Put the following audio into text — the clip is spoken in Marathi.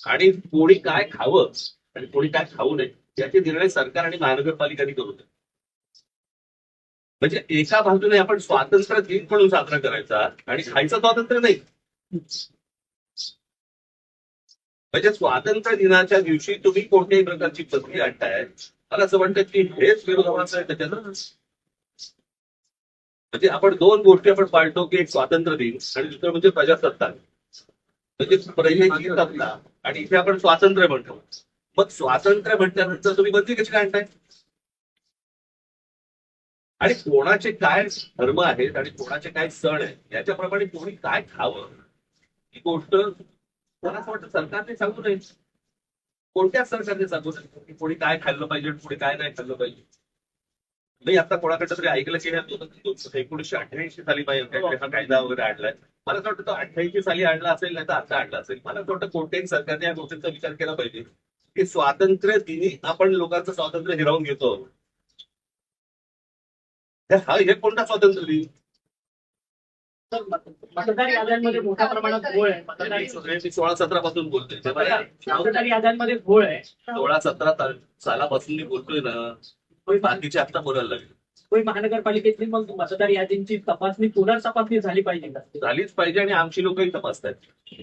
आणि कोणी काय खावं आणि कोणी काय खाऊ नये याचे निर्णय सरकार आणि महानगरपालिकांनी करू नये. म्हणजे एका बाजूने आपण स्वातंत्र्य दिन म्हणून साजरा करायचा आणि खायचं स्वातंत्र्य नाही. म्हणजे स्वातंत्र्य दिनाच्या दिवशी तुम्ही कोणत्याही प्रकारची पत्नी आणताय, मला असं वाटतं की हेच विरोधाभास आहे त्याच्यानं. म्हणजे आपण दोन गोष्टी आपण पाळतो की एक स्वातंत्र्य दिन आणि दुसरं म्हणजे प्रजासत्ताक. म्हणजे पहिले ही सत्ता आणि इथे आपण स्वातंत्र्य म्हणतो. मग स्वातंत्र्य म्हटल्यानंतर तुम्ही बंदी कशी काय आणताय? आणि कोणाचे काय धर्म आहेत आणि कोणाचे काय सण आहेत याच्याप्रमाणे कोणी काय खावं ही गोष्ट मला असं वाटतं सरकारने सांगू नये. कोणत्याच सरकारने सांगू नये की कोणी काय खाल्लं पाहिजे आणि कोणी काय नाही खाल्लं पाहिजे. नाही आता कोणाकडे तरी ऐकलं की 1988 साली पाहिजे हा कायदा वगैरे आणलाय. मला असं वाटतं तो 88 साली आणला असेल नाही तर आता आणला असेल. मला असं वाटतं कोणत्याही सरकारने या गोष्टीचा विचार केला पाहिजे की स्वातंत्र्य दिनी आपण लोकांचं स्वातंत्र्य हिरावून घेतो. हे कोणता स्वातंत्र्य दिन? तर मतदार याद्यांमध्ये मोठ्या प्रमाणात घोळ आहे. मी 16-17 पासून बोलतोय तेव्हा मतदार याद्यांमध्ये घोळ आहे. 16-17 सालापासून मी बोलतोय ना, बाकीचे आता बोलायला लागले. होय, महानगरपालिकेतली मग मतदार यादींची तपासणी पुनर्तपासणी झाली पाहिजे का? झालीच पाहिजे आणि आमची लोकही तपासतात.